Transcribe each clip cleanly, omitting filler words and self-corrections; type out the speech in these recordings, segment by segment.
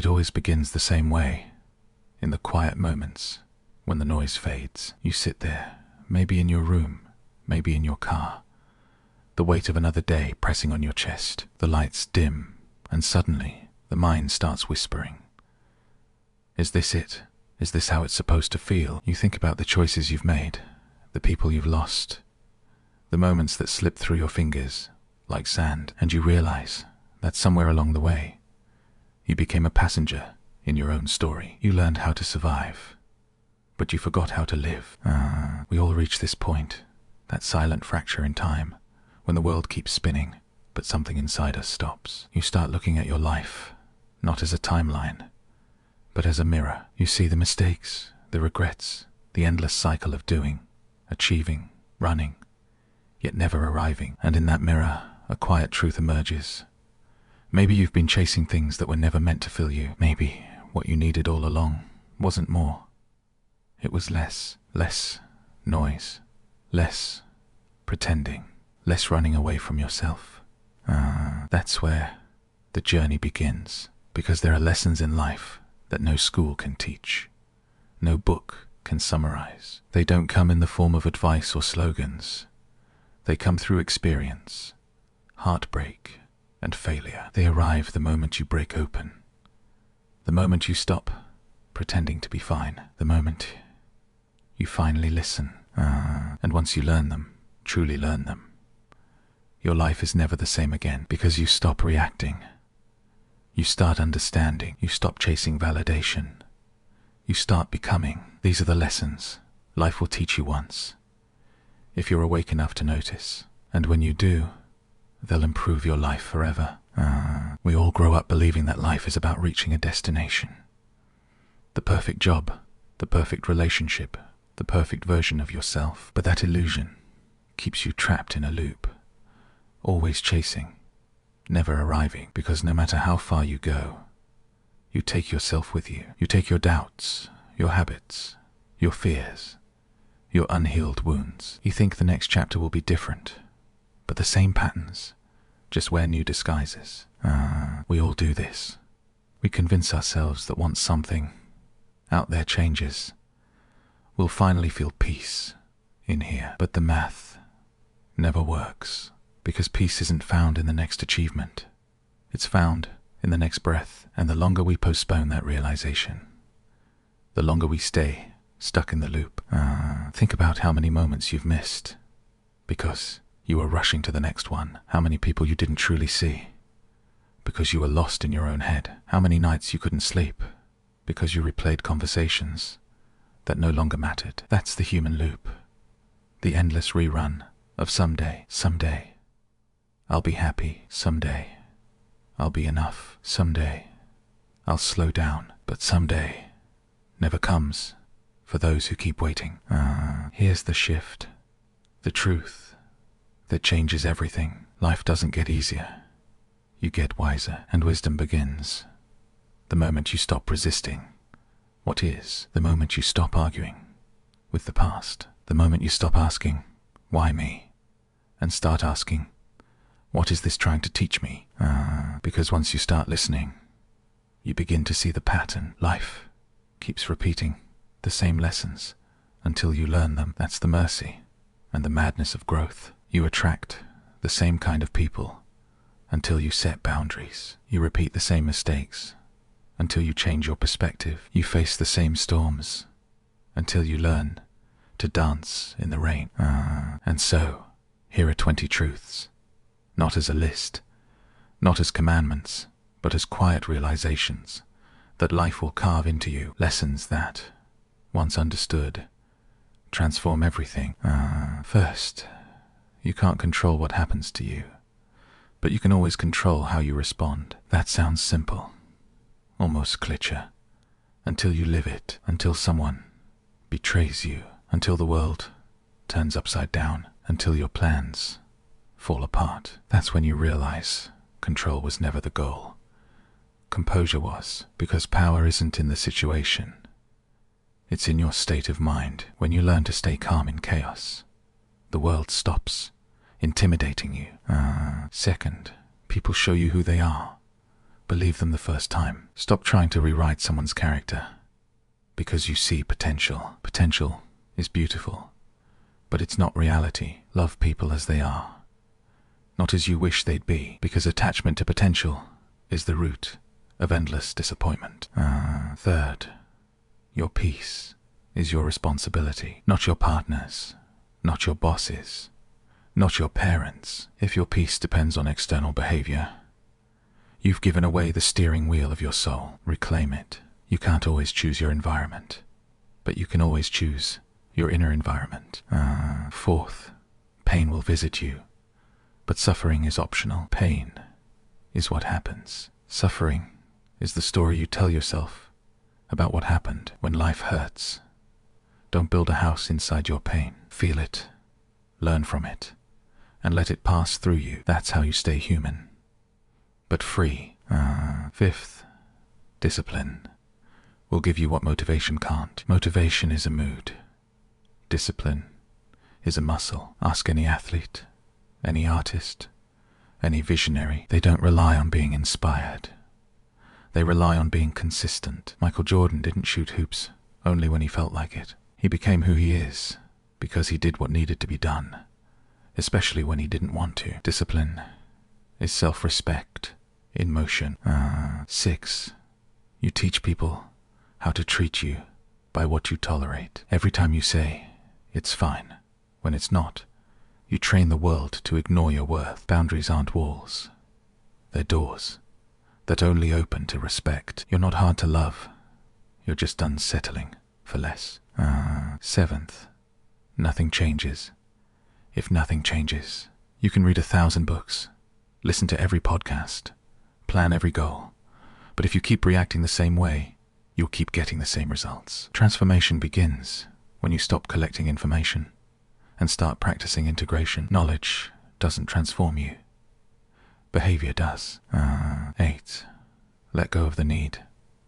It always begins the same way. In the quiet moments, when the noise fades, you sit there, maybe in your room, maybe in your car, the weight of another day pressing on your chest, the lights dim, and suddenly the mind starts whispering. Is this it? Is this how it's supposed to feel? You think about the choices you've made, the people you've lost, the moments that slip through your fingers like sand, and you realize that somewhere along the way, you became a passenger in your own story. You learned how to survive, but you forgot how to live. We all reach this point, that silent fracture in time, when the world keeps spinning, but something inside us stops. You start looking at your life, not as a timeline, but as a mirror. You see the mistakes, the regrets, the endless cycle of doing, achieving, running, yet never arriving. And in that mirror, a quiet truth emerges. Maybe you've been chasing things that were never meant to fill you. Maybe what you needed all along wasn't more. It was less noise, less pretending, less running away from yourself. That's where the journey begins, because there are lessons in life that no school can teach, no book can summarize. They don't come in the form of advice or slogans. They come through experience, heartbreak, and failure. They arrive the moment you break open, the moment you stop pretending to be fine, the moment you finally listen. And once you learn them, truly learn them, your life is never the same again, because you stop reacting. You start understanding. You stop chasing validation. You start becoming. These are the lessons life will teach you once, if you're awake enough to notice. And when you do, they'll improve your life forever. We all grow up believing that life is about reaching a destination. The perfect job, the perfect relationship, the perfect version of yourself. But that illusion keeps you trapped in a loop, always chasing, never arriving, because no matter how far you go, you take yourself with you. You take your doubts, your habits, your fears, your unhealed wounds. You think the next chapter will be different, but the same patterns, just wear new disguises. We all do this. We convince ourselves that once something out there changes, we'll finally feel peace in here. But the math never works, because peace isn't found in the next achievement. It's found in the next breath. And the longer we postpone that realization, the longer we stay stuck in the loop. Think about how many moments you've missed because you were rushing to the next one. How many people you didn't truly see because you were lost in your own head. How many nights you couldn't sleep because you replayed conversations that no longer mattered. That's the human loop, the endless rerun of someday, I'll be happy, someday I'll be enough, someday I'll slow down, but someday never comes for those who keep waiting. Here's the shift, the truth that changes everything. Life doesn't get easier, you get wiser, and wisdom begins the moment you stop resisting what is, the moment you stop arguing with the past, the moment you stop asking, why me, and start asking, what is this trying to teach me? Because once you start listening, you begin to see the pattern. Life keeps repeating the same lessons until you learn them. That's the mercy and the madness of growth. You attract the same kind of people until you set boundaries. You repeat the same mistakes until you change your perspective. You face the same storms until you learn to dance in the rain. And so, here are 20 truths, not as a list, not as commandments, but as quiet realizations that life will carve into you. Lessons that, once understood, transform everything. First, you can't control what happens to you, but you can always control how you respond. That sounds simple, almost cliché, until you live it, until someone betrays you, until the world turns upside down, until your plans fall apart. That's when you realize control was never the goal. Composure was, because power isn't in the situation. It's in your state of mind. When you learn to stay calm in chaos, the world stops intimidating you. Second, people show you who they are, believe them the first time. Stop trying to rewrite someone's character, because you see potential. Potential is beautiful, but it's not reality. Love people as they are, not as you wish they'd be, because attachment to potential is the root of endless disappointment. Third, your peace is your responsibility, not your partner's, not your boss's, not your parents'. If your peace depends on external behavior, you've given away the steering wheel of your soul. Reclaim it. You can't always choose your environment, but you can always choose your inner environment. Fourth, pain will visit you, but suffering is optional. Pain is what happens. Suffering is the story you tell yourself about what happened when life hurts. Don't build a house inside your pain. Feel it, learn from it, and let it pass through you. That's how you stay human, but free. Fifth, discipline will give you what motivation can't. Motivation is a mood. Discipline is a muscle. Ask any athlete, any artist, any visionary. They don't rely on being inspired. They rely on being consistent. Michael Jordan didn't shoot hoops only when he felt like it. He became who he is because he did what needed to be done, especially when he didn't want to. Discipline is self-respect in motion. 6. You teach people how to treat you by what you tolerate. Every time you say, it's fine, when it's not, you train the world to ignore your worth. Boundaries aren't walls. They're doors that only open to respect. You're not hard to love. You're just unsettling for less. 7th, nothing changes if nothing changes. You can read 1,000 books, listen to every podcast, plan every goal, but if you keep reacting the same way, you'll keep getting the same results. Transformation begins when you stop collecting information and start practicing integration. Knowledge doesn't transform you. Behavior does. 8. Let go of the need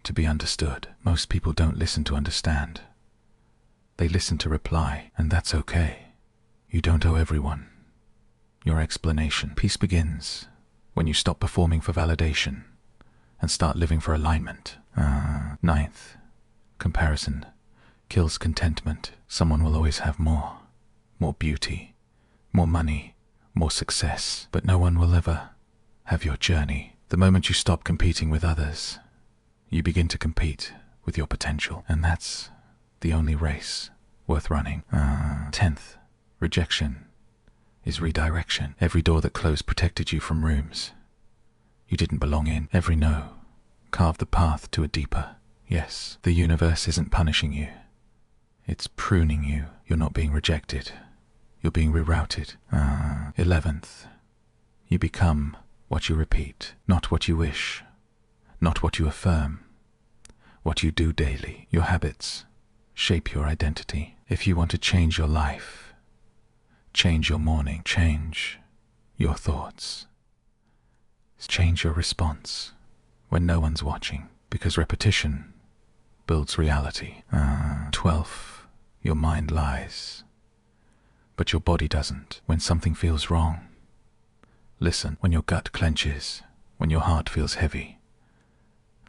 to be understood. Most people don't listen to understand. They listen to reply, and that's okay. You don't owe everyone your explanation. Peace begins when you stop performing for validation and start living for alignment. 9th, comparison kills contentment. Someone will always have more beauty, more money, more success, but no one will ever have your journey. The moment you stop competing with others, you begin to compete with your potential, and that's the only race worth running. 10th, rejection is redirection. Every door that closed protected you from rooms you didn't belong in. Every no carved the path to a deeper yes. The universe isn't punishing you. It's pruning you. You're not being rejected. You're being rerouted. 11th, you become what you repeat, not what you wish, not what you affirm, what you do daily. Your habits shape your identity. If you want to change your life, change your morning, change your thoughts, change your response when no one's watching, because repetition builds reality. 12th, your mind lies, but your body doesn't. When something feels wrong, listen. When your gut clenches, when your heart feels heavy,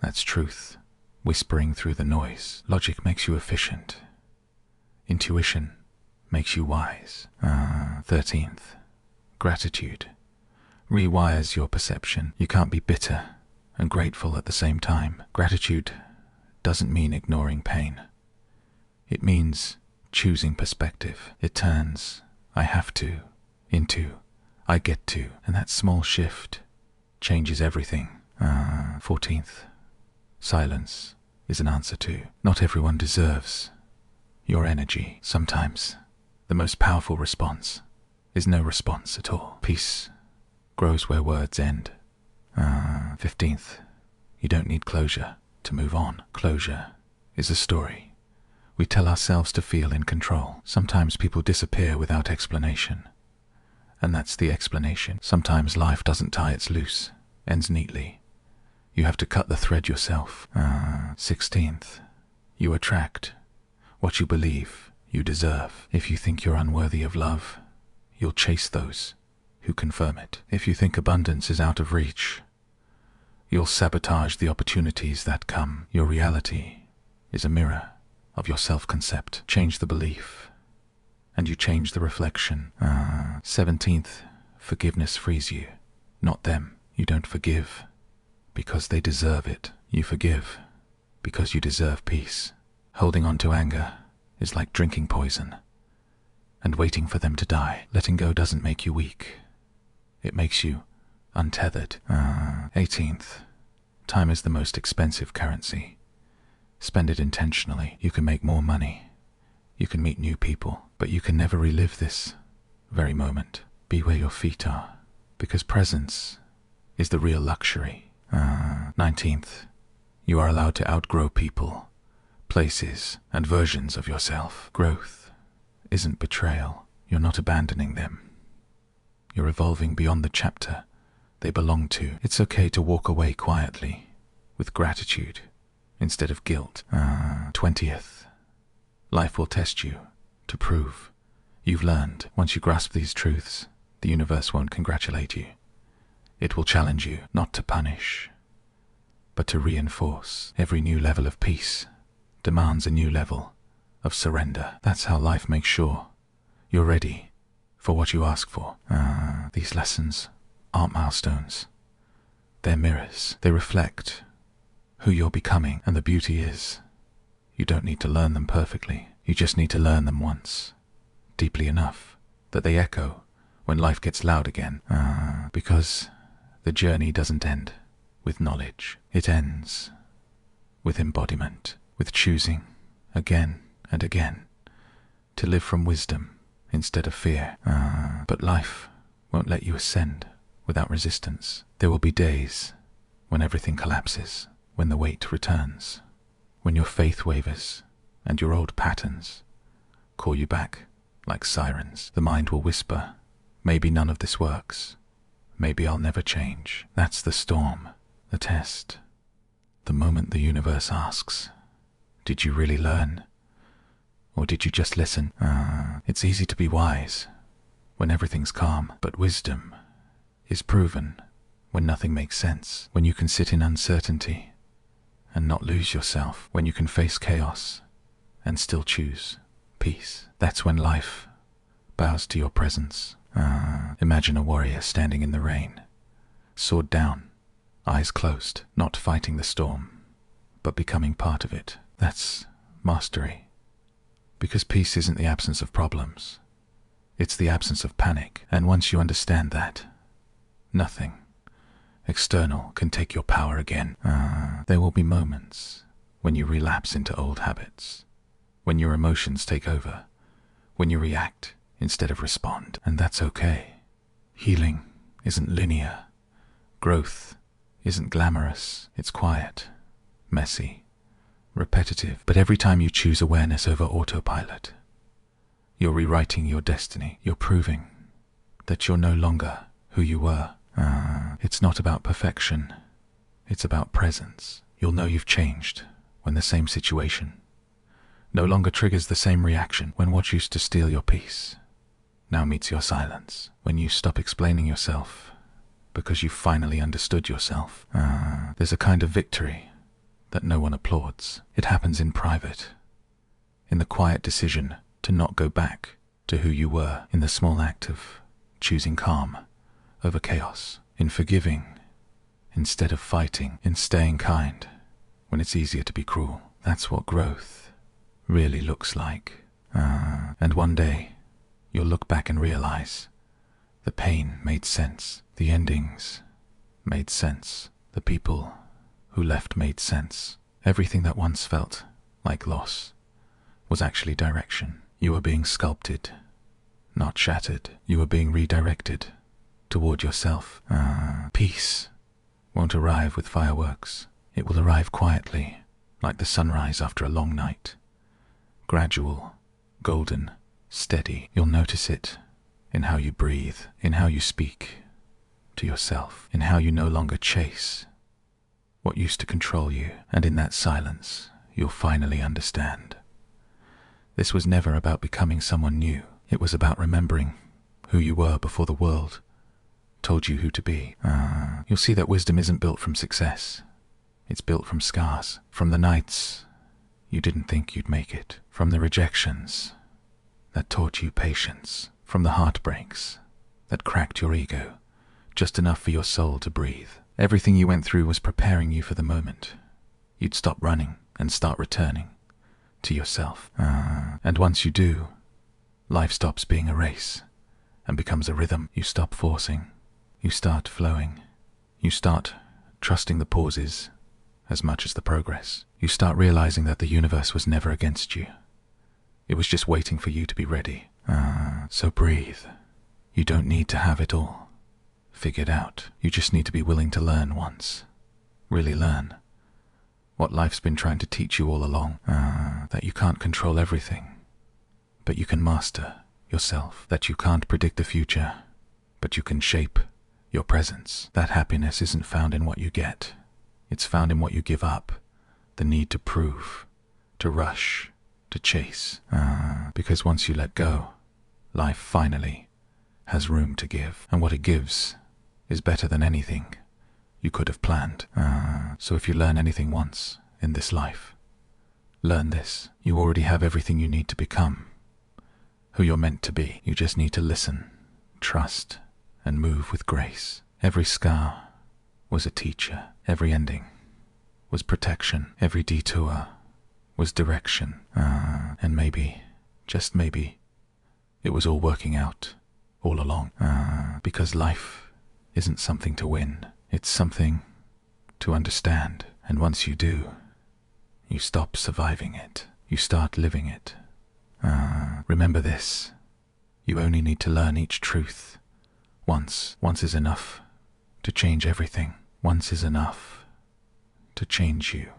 that's truth whispering through the noise. Logic makes you efficient. Intuition makes you wise. 13th, gratitude rewires your perception. You can't be bitter and grateful at the same time. Gratitude doesn't mean ignoring pain. It means choosing perspective. It turns I have to into I get to, and that small shift changes everything. 14th, silence is an answer too. Not everyone deserves your energy. Sometimes the most powerful response is no response at all. Peace grows where words end. 15th, you don't need closure to move on. Closure is a story we tell ourselves to feel in control. Sometimes people disappear without explanation, and that's the explanation. Sometimes life doesn't tie its loose ends neatly. You have to cut the thread yourself. 16th, you attract what you believe you deserve. If you think you're unworthy of love, you'll chase those who confirm it. If you think abundance is out of reach, You'll sabotage the opportunities that come. Your reality is a mirror of your self-concept. Change the belief, and you change the reflection. 17th, forgiveness frees you, not them. You don't forgive because they deserve it. You forgive because you deserve peace. Holding on to anger is like drinking poison and waiting for them to die. Letting go doesn't make you weak. It makes you untethered. 18th, time is the most expensive currency. Spend it intentionally. You can make more money. You can meet new people, but you can never relive this very moment. Be where your feet are, because presence is the real luxury. 19th, you are allowed to outgrow people, places, and versions of yourself. Growth isn't betrayal. You're not abandoning them. You're evolving beyond the chapter they belong to. It's okay to walk away quietly, with gratitude instead of guilt. 20th, life will test you to prove you've learned. Once you grasp these truths, the universe won't congratulate you. It will challenge you, not to punish, but to reinforce. Every new level of peace demands a new level of surrender. That's how life makes sure you're ready for what you ask for. These lessons aren't milestones. They're mirrors. They reflect who you're becoming, and the beauty is, you don't need to learn them perfectly. You just need to learn them once, deeply enough, that they echo when life gets loud again. Because the journey doesn't end with knowledge. It ends with embodiment, with choosing again and again to live from wisdom instead of fear. But life won't let you ascend without resistance. There will be days when everything collapses, when the weight returns, when your faith wavers and your old patterns call you back like sirens. The mind will whisper, maybe none of this works. Maybe I'll never change. That's the storm, the test, the moment the universe asks, did you really learn? Or did you just listen? It's easy to be wise when everything's calm, but wisdom is proven when nothing makes sense, when you can sit in uncertainty and not lose yourself, when you can face chaos and still choose peace. That's when life bows to your presence. Imagine a warrior standing in the rain, sword down, eyes closed, not fighting the storm, but becoming part of it. That's mastery. Because peace isn't the absence of problems. It's the absence of panic. And once you understand that, nothing external can take your power again. There will be moments when you relapse into old habits, when your emotions take over, when you react instead of respond. And that's okay. Healing isn't linear. Growth isn't glamorous. It's quiet, messy, repetitive. But every time you choose awareness over autopilot, you're rewriting your destiny. You're proving that you're no longer who you were. It's not about perfection. It's about presence. You'll know you've changed when the same situation no longer triggers the same reaction, when what used to steal your peace now meets your silence, when you stop explaining yourself because you finally understood yourself. There's a kind of victory that no one applauds. It happens in private, in the quiet decision to not go back to who you were, in the small act of choosing calm over chaos, in forgiving instead of fighting, in staying kind when it's easier to be cruel. That's what growth really looks like. And one day, you'll look back and realize the pain made sense, the endings made sense, the people who left made sense. Everything that once felt like loss was actually direction. You were being sculpted, not shattered. You were being redirected toward yourself. Peace won't arrive with fireworks. It will arrive quietly, like the sunrise after a long night. Gradual, golden, steady. You'll notice it in how you breathe, in how you speak to yourself, in how you no longer chase what used to control you. And in that silence, you'll finally understand. This was never about becoming someone new. It was about remembering who you were before the world told you who to be. You'll see that wisdom isn't built from success. It's built from scars, from the nights you didn't think you'd make it, from the rejections that taught you patience, from the heartbreaks that cracked your ego, just enough for your soul to breathe. Everything you went through was preparing you for the moment you'd stop running and start returning to yourself. And once you do, life stops being a race and becomes a rhythm. You stop forcing, you start flowing, you start trusting the pauses as much as the progress. You start realizing that the universe was never against you. It was just waiting for you to be ready. So breathe. You don't need to have it all figured out. You just need to be willing to learn once. Really learn what life's been trying to teach you all along. That you can't control everything, but you can master yourself. That you can't predict the future, but you can shape your presence. That happiness isn't found in what you get. It's found in what you give up. The need to prove, to rush, to chase. Because once you let go, life finally has room to give. And what it gives is better than anything you could have planned. So if you learn anything once in this life, learn this. You already have everything you need to become who you're meant to be. You just need to listen, trust, and move with grace. Every scar was a teacher. Every ending was protection. Every detour was direction. And maybe, just maybe, it was all working out all along. Because life isn't something to win. It's something to understand. And once you do, you stop surviving it. You start living it. Remember this. You only need to learn each truth once. Once is enough to change everything. Once is enough to change you.